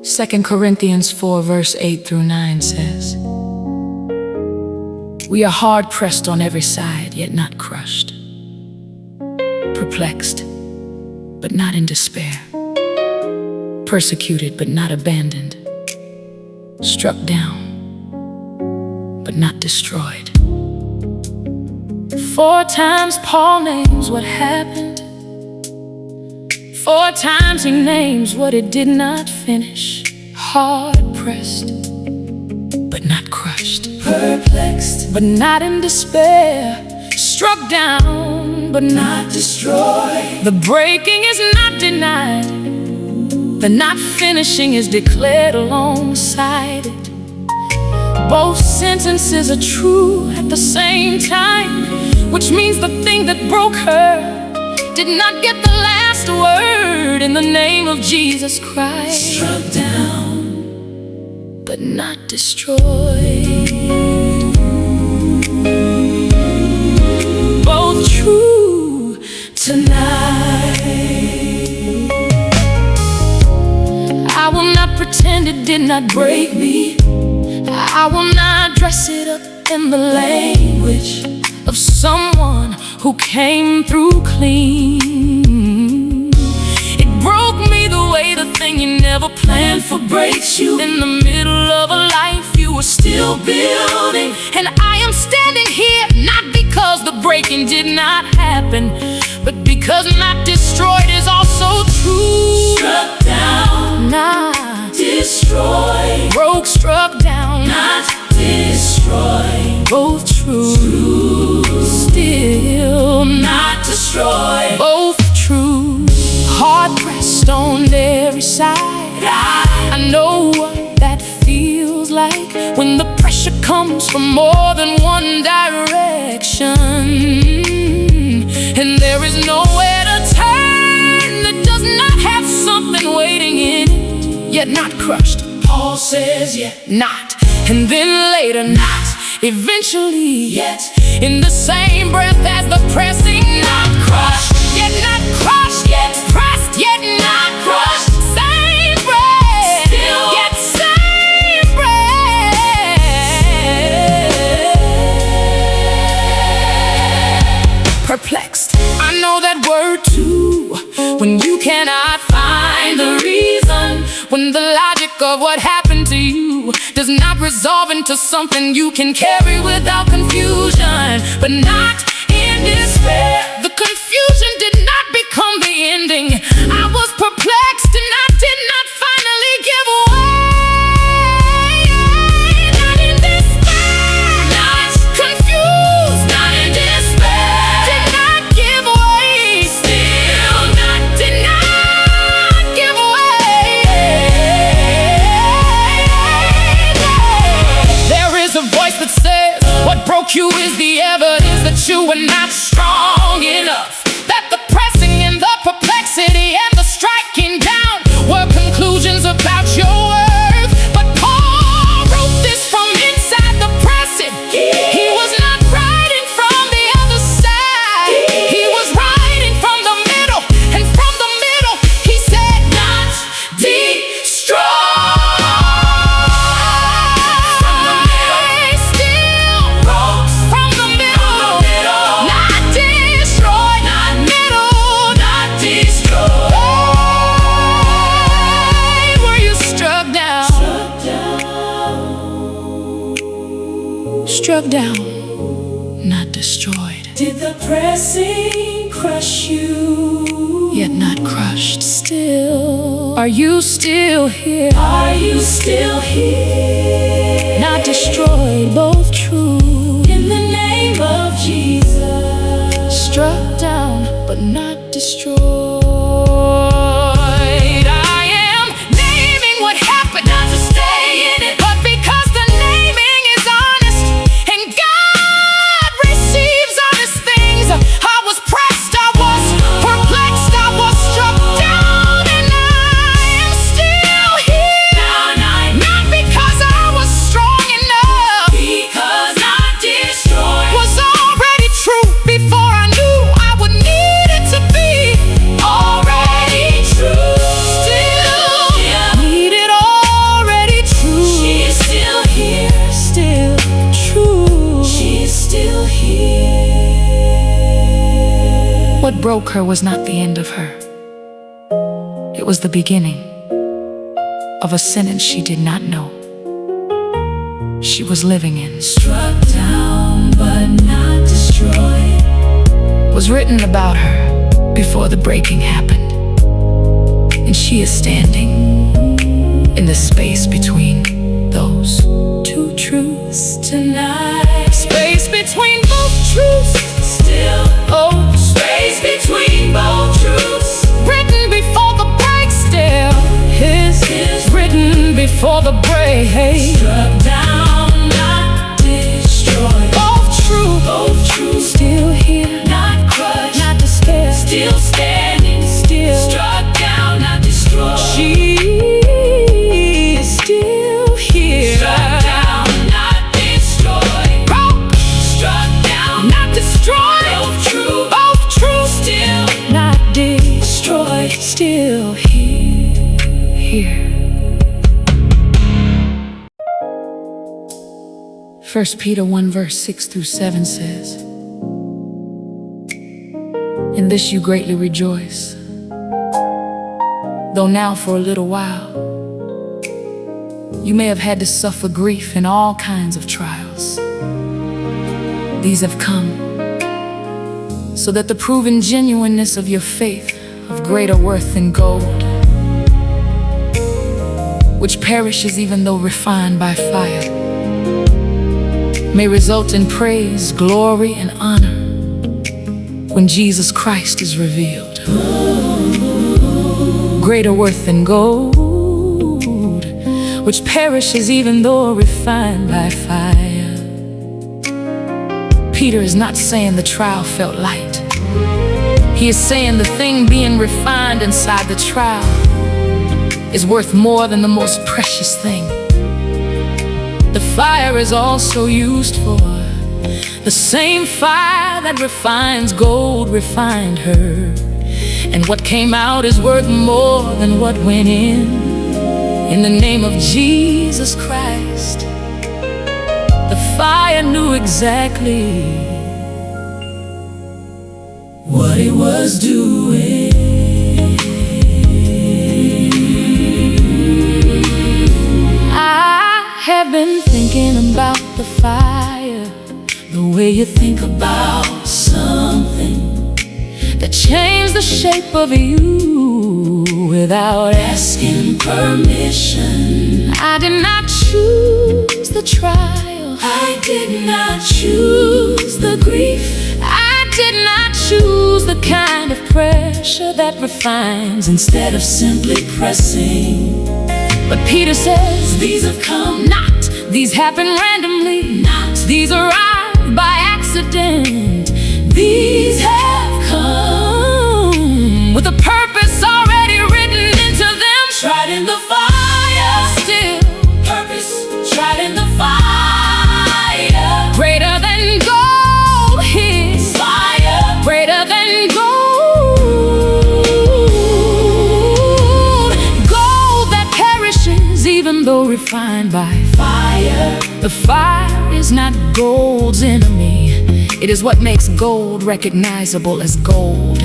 2 Corinthians 4 verse 8 through 9 says, "We are hard pressed on every side, yet not crushed, perplexed, but not in despair, persecuted, but not abandoned, struck down, but not destroyed." 4 times Paul names what happened. 4 times he names what he did not finish. Hard pressed, but not crushed, perplexed, but not in despair, struck down, but not destroyed. The breaking is not denied, the not finishing is declared alongside it. Both sentences are true at the same time, which means the thing that broke her did not get the last word. In the name of Jesus Christ, struck down, but not destroyed. Both true tonight. I will not pretend it did not break me. I will not dress it up in the language of someone who came through clean. It broke me the way the thing you never planned for breaks you. In the middle of a life you were still building, and I am standing here not because the breaking did not happen, but because not destroyed is also true. Struck down, not destroyed. Broke, struck down, not destroyed. Both true, still not destroyed. Both true. Hard pressed on every side. I know what that feels like when the pressure comes from more than one direction, and there is nowhere to turn that does not have something waiting in it. Yet not crushed, Paul says, yet not. And then later, not. Eventually, yet. In the same breath as the pressing, not crushed, yet not crushed, yet pressed, yet not crushed. Same breath, still, yet same breath. Perplexed, I know that word too. When you cannot find the reason, when the logic of what happened to you does not resolve into something you can carry without confusion, but not in despair. The confusion did not become the ending. I was perplexed and I did not finally give away. Not in despair, not confused, not in despair. Did not give away, still not, did not give away. There is a voice that says what broke you is the evidence that you were not strong enough, that the pressing and the perplexity and the striking down were conclusions about your worth. But Paul wrote this from inside the pressing. He was not writing from the other side. He was writing from the middle, and from the middle he said, not destroyed. Struck down, not destroyed. Did the pressing crush you? Yet not crushed. Still, are you still here? Are you still here? Not destroyed, both true. In the name of Jesus. Struck down, but not destroyed. I am naming what happened, not to stay in it, but because the naming is honest, and God receives honest things. I was pressed, I was perplexed, I was struck down, and I am still here. Not because I was strong enough, because not destroyed was already true before I knew I would need it to be. All broke her was not the end of her. It was the beginning of a sentence she did not know she was living in. Struck down but not destroyed Was written about her before the breaking happened, and she is standing in the space between those two truths tonight. Space between both truths. Still, oh, space between both truths. Written before the break, still his written before the break. Struck down, not destroyed. Both true, still here, not crushed, not despair. Still standing, still struck down, not destroyed. She is still here. Struck down, not destroyed. Broke, struck down, not destroyed. Both true, still not destroyed. Still here. 1 Peter 1 verse 6 through 7 says, "In this you greatly rejoice, though now for a little while you may have had to suffer grief in all kinds of trials. These have come so that the proven genuineness of your faith, of greater worth than gold, which perishes even though refined by fire, may result in praise, glory, and honor when Jesus Christ is revealed. Greater worth than gold, which perishes even though refined by fire." Peter is not saying the trial felt light. He is saying the thing being refined inside the trial is worth more than the most precious thing. The fire is also used for the same fire that refines gold refined her. And what came out is worth more than what went in. In the name of Jesus Christ, the fire knew exactly what it was doing. Have been thinking about the fire, the way you think about something that changed the shape of you without asking permission. I did not choose the trial, I did not choose the grief, I did not choose the kind of pressure that refines instead of simply pressing. But Peter says, these have come, not these happen randomly, not these arrived by accident. These have come with a purpose already written into them. Tried in the fire, still purpose tried in the fire. Greater than gold, his fire. Greater than gold. Even though refined by fire, the fire is not gold's enemy. It is what makes gold recognizable as gold.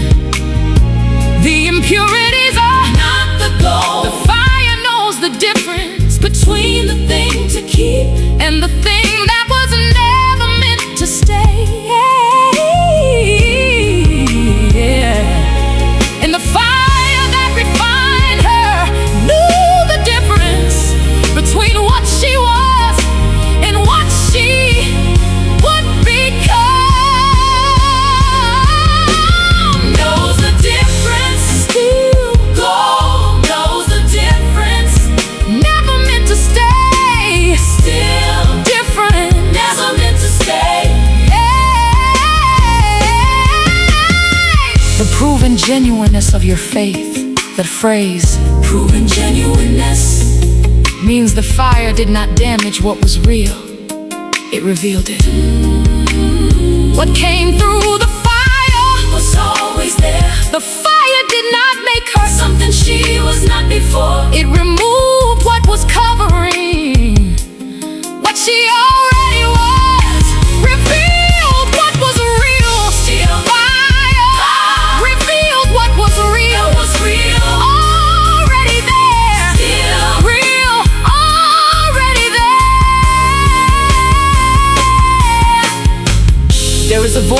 The impurities are not the gold. The fire knows the difference between the thing to keep and the thing that was never meant to stay. And the fire that refined her knew the difference between what she was and what she would become. Knows the difference. Still gold knows the difference. Never meant to stay. Still different. Never meant to stay. The proven genuineness of your faith. That phrase, proven genuineness, means the fire did not damage what was real. It revealed it. What came through the fire was always there. The fire did not make her something she was not before. It removed what was covering what she already was. Revealed what was real. Still fire. Revealed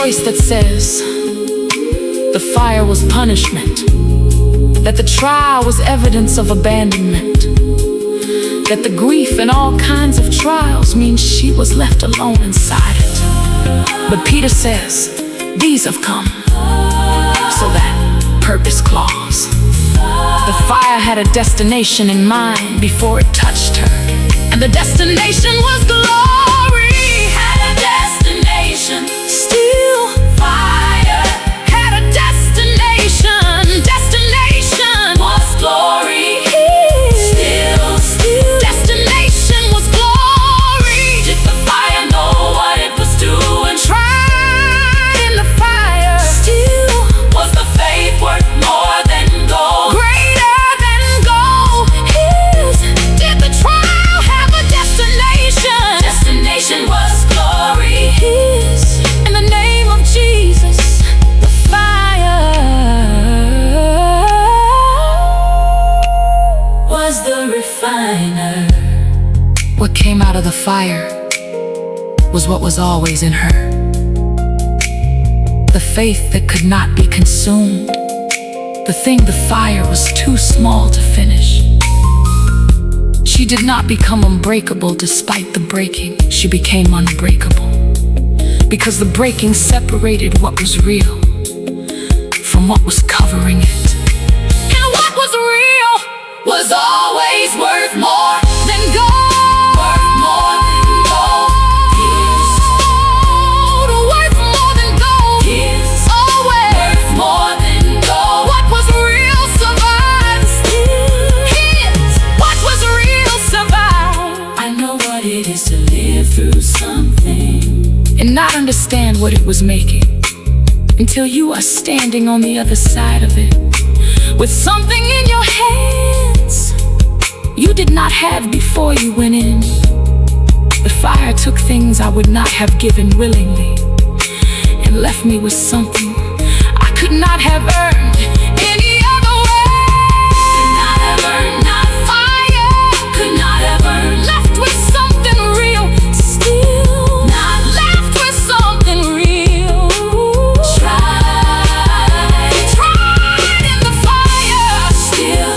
voice that says the fire was punishment, that the trial was evidence of abandonment, that the grief and all kinds of trials means she was left alone inside it. But Peter says these have come so that purpose clause. The fire had a destination in mind before it touched her, and the destination was glory. Had a destination. Still fire had a destination. Destination Was glory. Still destination was glory. Did the fire know what it was doing? Tried in the fire. Still Was the faith worth more than gold? greater than gold. Did the trial have a destination? Destination was glory. In the name of Jesus, the fire Was the refiner. what came out of the fire was what was always in her. The faith that could not be consumed. The thing the fire was too small to finish. She did not become unbreakable despite the breaking. She became unbreakable because the breaking separated what was real from what was covering it. And what was real Was always worth more. than gold. Worth more than gold. Worth more than gold. Is Always. worth more than gold. What was real survives. What was real survives. I know what it is to live through something And not understand what it was making until you are standing on the other side of it with something in your hands you did not have before you went in. The fire took things I would not have given willingly and left me with something I could not have earned any other way. Could not have earned, not Fire could not have earned. left with something real. Still Not left with something real. Tried in the fire. Still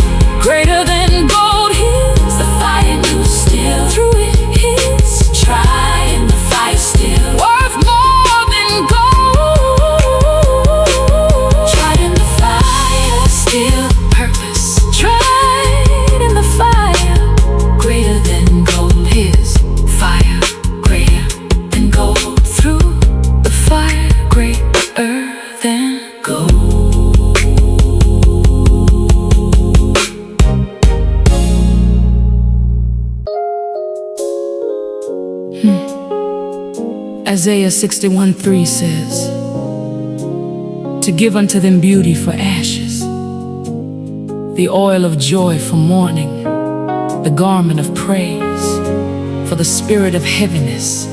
Greater than gold is the fire knew. Still through it is try in the fire. Still worth more than gold. tried in the fire. Still Purpose tried in the fire. greater than gold. His fire Greater than gold. through the fire greater than Gold. Isaiah 61:3 says, to give unto them beauty for ashes, the oil of joy for mourning, the garment of praise for the spirit of heaviness,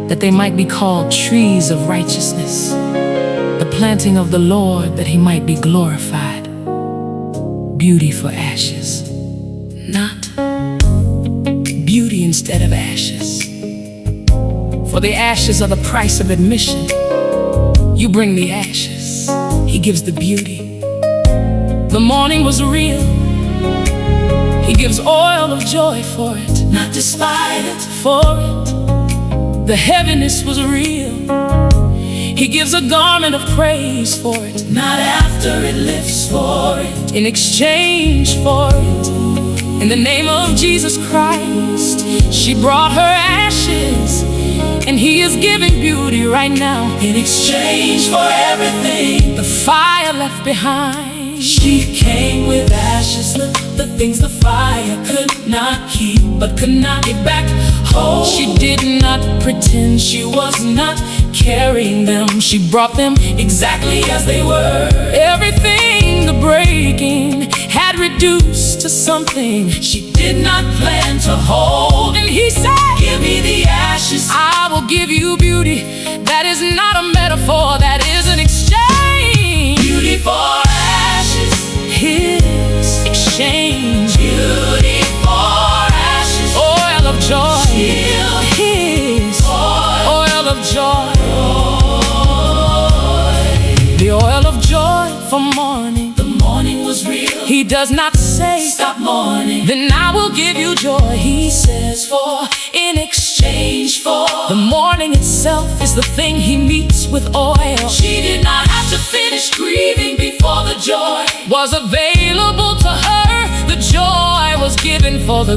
that they might be called trees of righteousness, the planting of the Lord, that he might be glorified. Beauty for ashes, not beauty instead of ashes. For the ashes are the price of admission. You bring the ashes, he gives the beauty. The mourning was real, he gives oil of joy for it. Not despite it. For it, the heaviness was real, he gives a garment of praise for it. Not after it lifts for it. In exchange for it, in the name of Jesus Christ, she brought her ashes, and he is giving beauty right now. In exchange for everything The fire left behind, she came with ashes. The things the fire could not keep, but could not get back home. she did not pretend she was not carrying them. She brought them exactly as they were. everything the breaking had reduced to something She did not plan to hold. and he said, Give me the ashes. I will give you beauty. That is not a metaphor, that is an exchange. Beauty for ashes. His exchange. Beauty for ashes. Oil of joy. Still His oil of joy. for mourning. The mourning was real. He does not say, stop mourning, then I will give you joy. He says, for in exchange for The mourning itself is the thing he meets with oil. She did not have to finish grieving before the joy Was available to her. The joy was given for the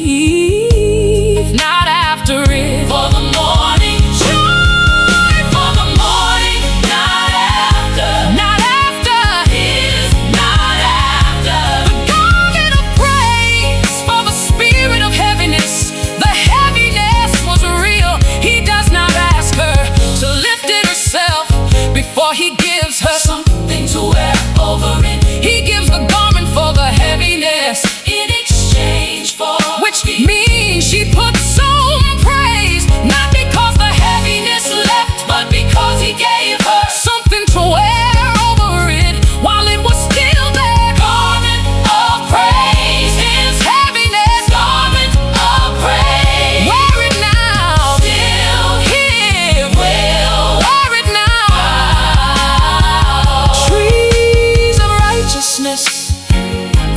grief, not after it. for the mourning. Joy for the mourning, not after. Not after. Is not after. The garment of praise for the spirit of heaviness. The heaviness was real. He does not ask her to lift it herself before he gives her Something to wear over it He gives the garment for the heaviness, in exchange for which means she puts on praise, not because the heaviness left, but because he gave her something to wear over it while it was still there. garment of praise. His heaviness, Garment of praise. wear it now. Still Him, will wear it now. bow. Trees of righteousness,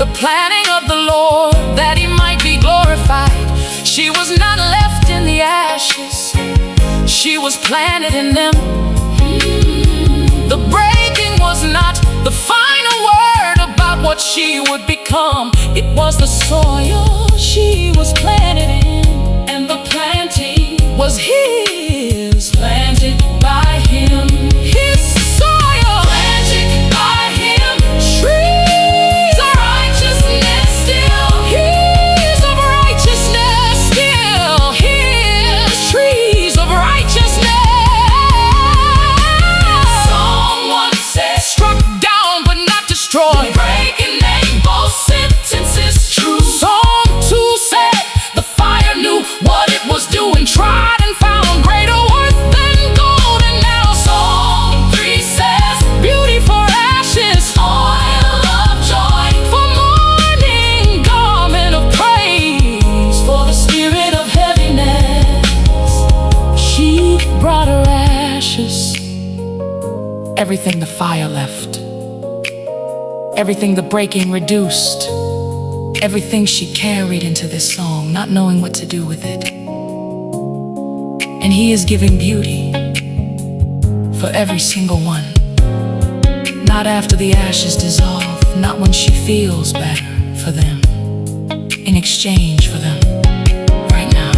the planting of the Lord, that he might be glorified. She was not left in the ashes, she was planted in them. The breaking was not the final word about what she would become. It was the soil she was planted in, And the planting was his, planted by him. his soil. Planted by him. Trees of Righteousness still. Trees of righteousness, still his trees of righteousness. Someone says, Struck down but not destroyed. breaking name, both sentences true. Psalm 2 said, The fire knew what it was doing. tried and found greater worth than gold. And now Psalm 3 says, beauty for ashes, oil of joy for mourning, garment of praise. for the spirit of heaviness. She brought her ashes, everything the fire left, everything the breaking reduced, everything she carried into this song, not knowing what to do with it. And he is giving beauty for every single one, not after the ashes dissolve, not when she feels better for them, in exchange for them right now.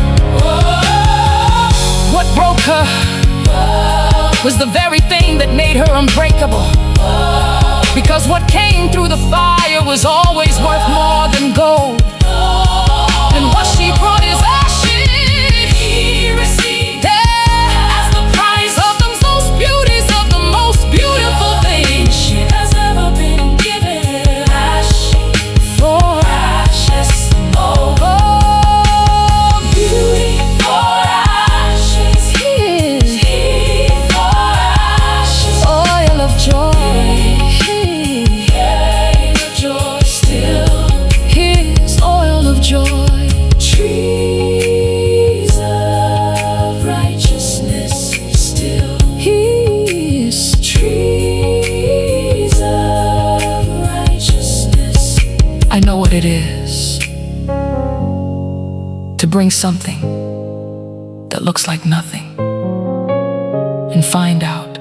What broke her was the very thing that made her unbreakable, because what came through the fire was always worth more than gold. And what she brought is ashes. He received Yeah, as the price of the most beauties of the most beautiful things she has ever been given. Ashes, for ashes, oh, beauty for ashes. his Heat for ashes. oil of joy, Gain of joy still. his oil of joy. Trees of righteousness still. His Trees of righteousness. I know what it is to bring something that looks like nothing and find out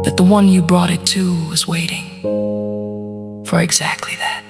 that the one you brought it to was waiting for exactly that.